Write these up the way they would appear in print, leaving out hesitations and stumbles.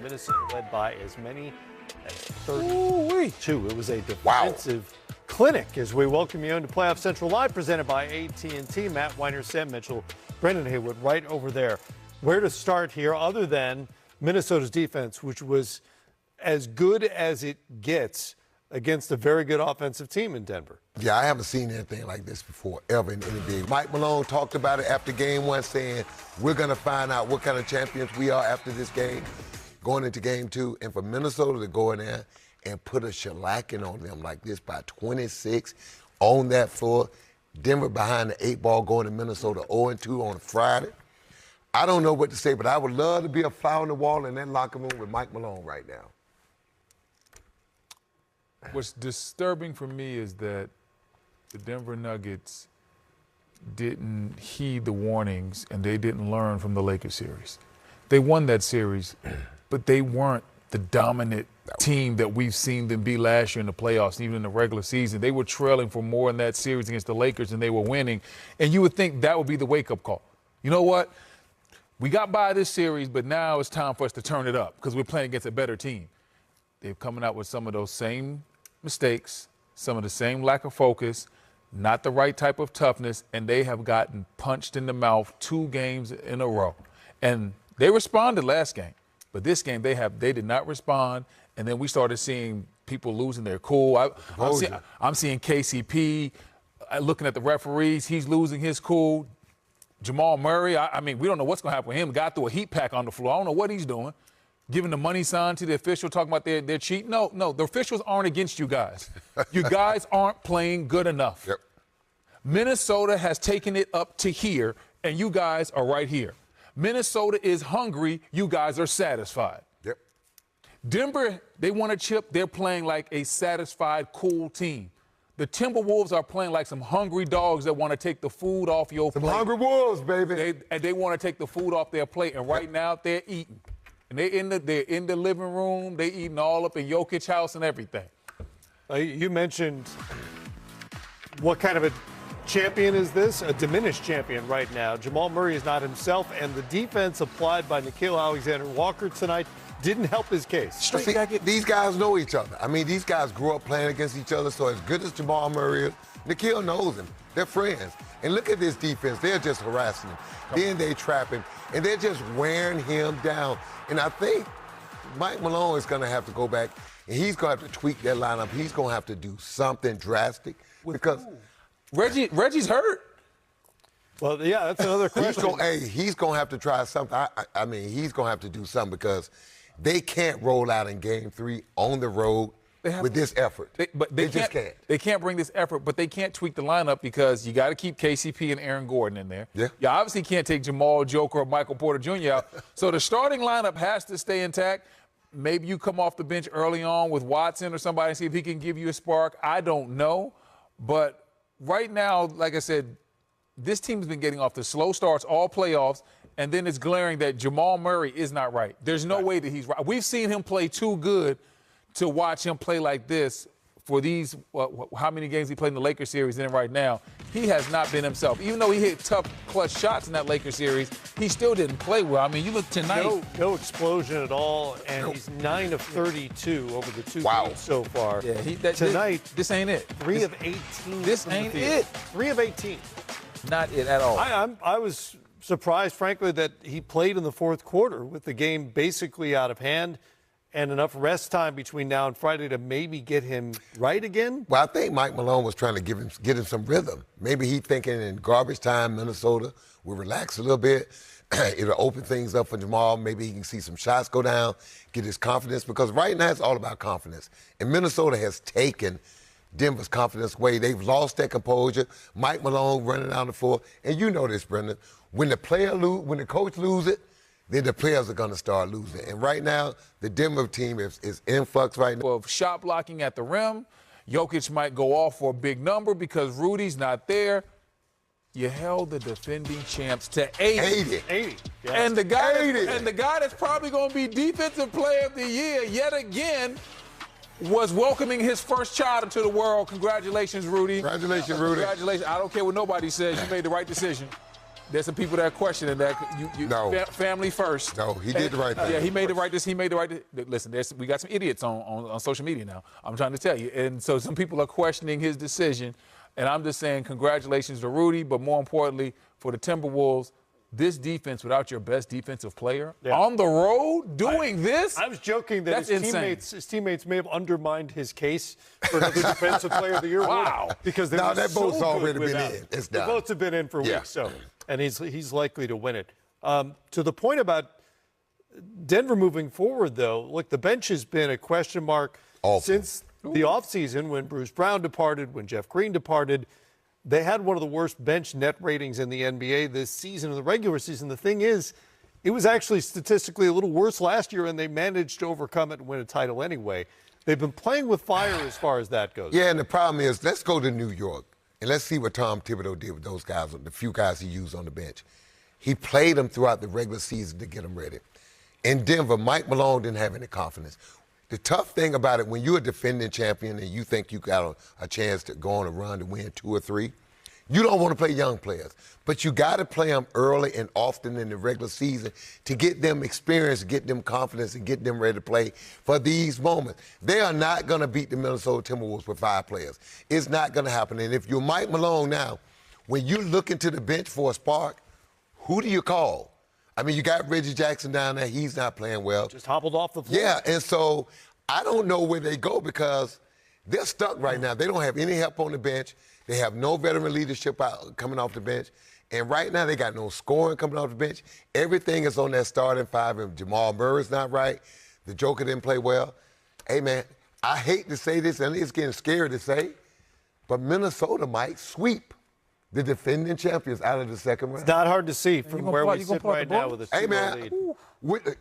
Minnesota led by as many as 32. It was a defensive clinic as we welcome you into Playoff Central Live, presented by AT&T. Matt Weiner, Sam Mitchell, Brendan Haywood right over there. Where to start here other than Minnesota's defense, which was as good as it gets against a very good offensive team in Denver? Yeah, I haven't seen anything like this before, ever in the NBA. Mike Malone talked about it after game one, saying, we're going to find out what kind of champions we are after this game, going into game two. And for Minnesota to go in there and put a shellacking on them like this by 26 on that floor, Denver behind the 8 ball going to Minnesota 0-2 on a Friday. I don't know what to say, but I would love to be a fly on the wall in that locker room with Mike Malone right now. What's disturbing for me is that the Denver Nuggets didn't heed the warnings and they didn't learn from the Lakers series. They won that series, but they weren't the dominant team that we've seen them be last year in the playoffs, even in the regular season. They were trailing for more in that series against the Lakers than they were winning, and you would think that would be the wake-up call. You know what? We got by this series, but now it's time for us to turn it up because we're playing against a better team. They're coming out with some of those same mistakes, some of the same lack of focus, not the right type of toughness, and they have gotten punched in the mouth 2 games in a row. And they responded last game, but this game they did not respond, and then we started seeing people losing their cool. I'm seeing KCP looking at the referees. He's losing his cool. Jamal Murray, I mean, we don't know what's going to happen with him. Got through a heat pack on the floor. I don't know what he's doing. Giving the money sign to the official, talking about they're cheating. No, the officials aren't against you guys. You guys aren't playing good enough. Yep. Minnesota has taken it up to here, and you guys are right here. Minnesota is hungry. You guys are satisfied. Yep. Denver, they want a chip. They're playing like a satisfied, cool team. The Timberwolves are playing like some hungry dogs that want to take the food off your plate. Some hungry wolves, baby. They want to take the food off their plate, and right now they're eating. And they're in the living room. They eating all up in Jokic house and everything. You mentioned what kind of a champion is this? A diminished champion right now. Jamal Murray is not himself, and the defense applied by Nickeil Alexander-Walker tonight didn't help his case. These guys know each other. I mean, these guys grew up playing against each other, so as good as Jamal Murray is, Nickeil knows him. They're friends. And look at this defense. They're just harassing him. Then they trap him, and they're just wearing him down. And I think Mike Malone is going to have to go back, and he's going to have to tweak that lineup. He's going to have to do something drastic because Reggie's hurt. Well, yeah, that's another question. He's going to have to try something. I mean, he's going to have to do something because they can't roll out in Game 3 on the road with this effort. They just can't. They can't bring this effort, but they can't tweak the lineup because you got to keep KCP and Aaron Gordon in there. Yeah. You obviously can't take Jamal Joker or Michael Porter Jr. out. So the starting lineup has to stay intact. Maybe you come off the bench early on with Watson or somebody and see if he can give you a spark. I don't know. But right now, like I said, this team's been getting off the slow starts all playoffs, and then it's glaring that Jamal Murray is not right. There's no way that he's right. We've seen him play too good to watch him play like this for these, how many games he played in the Lakers series, and right now, he has not been himself. Even though he hit tough, clutch shots in that Lakers series, he still didn't play well. I mean, you look tonight. No explosion at all, and he's 9 of 32 over the 2 games so far. Yeah, tonight, this ain't it. 3 of 18. This ain't it. 3 of 18. Not it at all. I was surprised, frankly, that he played in the fourth quarter with the game basically out of hand and enough rest time between now and Friday to maybe get him right again. Well, I think Mike Malone was trying to get him some rhythm. Maybe he's thinking in garbage time, Minnesota will relax a little bit. It'll open things up for Jamal. Maybe he can see some shots go down, get his confidence, because right now it's all about confidence. And Minnesota has taken Denver's confidence away. They've lost their composure. Mike Malone running down the floor. And you know this, Brendan. When the coach loses it, then the players are going to start losing. And right now, the Denver team is in flux right now. Of shot blocking at the rim, Jokic might go off for a big number because Rudy's not there. You held the defending champs to 80. 80. Yes. And the guy that's probably going to be Defensive Player of the Year yet again was welcoming his first child into the world. Congratulations, Rudy. Congratulations, Rudy. Congratulations. I don't care what nobody says. You made the right decision. There's some people that are questioning that. No. Family first. No, he did the right thing. Yeah, he made the right decision. He made the right. Listen, we got some idiots on social media now. I'm trying to tell you, and so some people are questioning his decision. And I'm just saying, congratulations to Rudy, but more importantly, for the Timberwolves, this defense without your best defensive player on the road doing this. I was joking that his teammates may have undermined his case for another Defensive Player of the Year. Wow. Because they that so vote's already been without in. It's the done. votes have been in for weeks, and he's likely to win it. To the point about Denver moving forward, though, look, the bench has been a question mark since the offseason when Bruce Brown departed, when Jeff Green departed. They had one of the worst bench net ratings in the NBA this season, in the regular season. The thing is, it was actually statistically a little worse last year, and they managed to overcome it and win a title anyway. They've been playing with fire as far as that goes. Yeah, and the problem is, let's go to New York, and let's see what Tom Thibodeau did with those guys, the few guys he used on the bench. He played them throughout the regular season to get them ready. In Denver, Mike Malone didn't have any confidence. The tough thing about it, when you're a defending champion and you think you got a chance to go on a run to win 2 or 3, you don't want to play young players. But you got to play them early and often in the regular season to get them experience, get them confidence, and get them ready to play for these moments. They are not going to beat the Minnesota Timberwolves with 5 players. It's not going to happen. And if you're Mike Malone now, when you look into the bench for a spark, who do you call? I mean, you got Reggie Jackson down there. He's not playing well. Just hobbled off the floor. Yeah, and so I don't know where they go because they're stuck right now. They don't have any help on the bench. They have no veteran leadership coming off the bench. And right now they got no scoring coming off the bench. Everything is on that starting 5, and Jamal Murray's not right. The Joker didn't play well. Hey, man, I hate to say this, and it's getting scary to say, but Minnesota might sweep the defending champions out of the second round. It's not hard to see from where we sit right now with a 2-0 lead.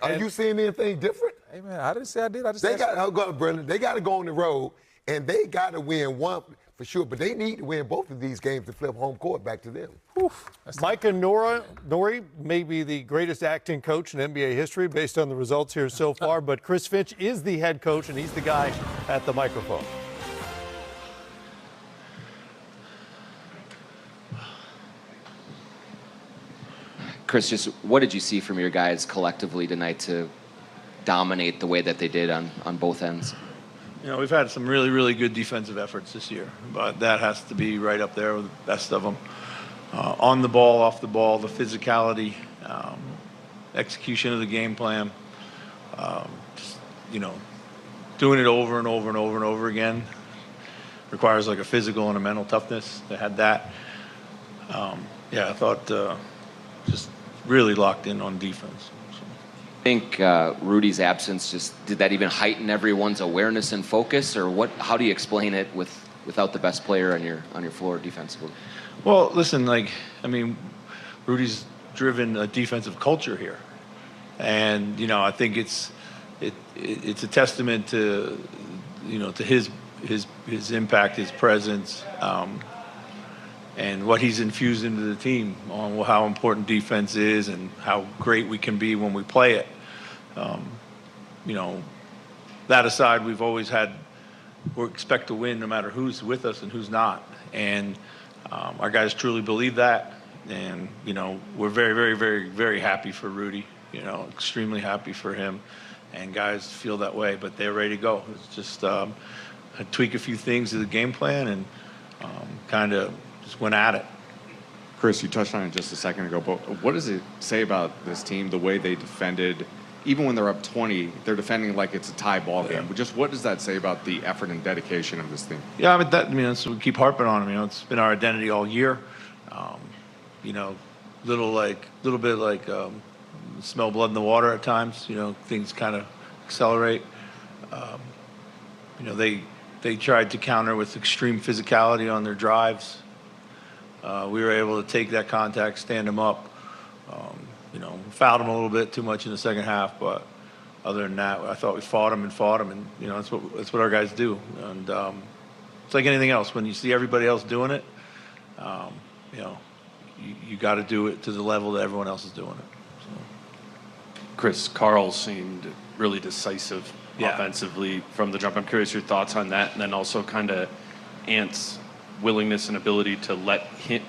Are you seeing anything different? Hey, man, I didn't say I did. I just They got to go on the road, and they got to win one for sure, but they need to win both of these games to flip home court back to them. Micah Nori may be the greatest acting coach in NBA history based on the results here so far, but Chris Finch is the head coach, and he's the guy at the microphone. Chris, just what did you see from your guys collectively tonight to dominate the way that they did on both ends? You know, we've had some really, really good defensive efforts this year, but that has to be right up there with the best of them. On the ball, off the ball, the physicality, execution of the game plan, just, you know, doing it over and over and over and over again requires like a physical and a mental toughness. They had that. Yeah, I thought just really locked in on defense. I think Rudy's absence did that even heighten everyone's awareness and focus, or what? How do you explain it without the best player on your floor defensively? Well, listen, I mean, Rudy's driven a defensive culture here, and you know, I think it's a testament to to his impact, his presence, and what he's infused into the team on how important defense is and how great we can be when we play it. That aside, we've always we expect to win no matter who's with us and who's not. And our guys truly believe that. And, we're very, very, very, very happy for Rudy, extremely happy for him. And guys feel that way, but they're ready to go. It's just tweak a few things to the game plan and kind of just went at it. Chris, you touched on it just a second ago, but what does it say about this team, the way they defended? Even when they're up 20, they're defending like it's a tie ball game. Just what does that say about the effort and dedication of this team? Yeah, that's what we keep harping on. It's been our identity all year. Little bit like smell blood in the water at times. Things kind of accelerate. They tried to counter with extreme physicality on their drives. We were able to take that contact, stand them up. Fouled them a little bit too much in the second half, but other than that, I thought we fought them, and that's what our guys do. And it's like anything else. When you see everybody else doing it, you got to do it to the level that everyone else is doing it. So. Chris, Carl seemed really decisive offensively from the jump. I'm curious your thoughts on that, and then also kind of Ant's willingness and ability to let him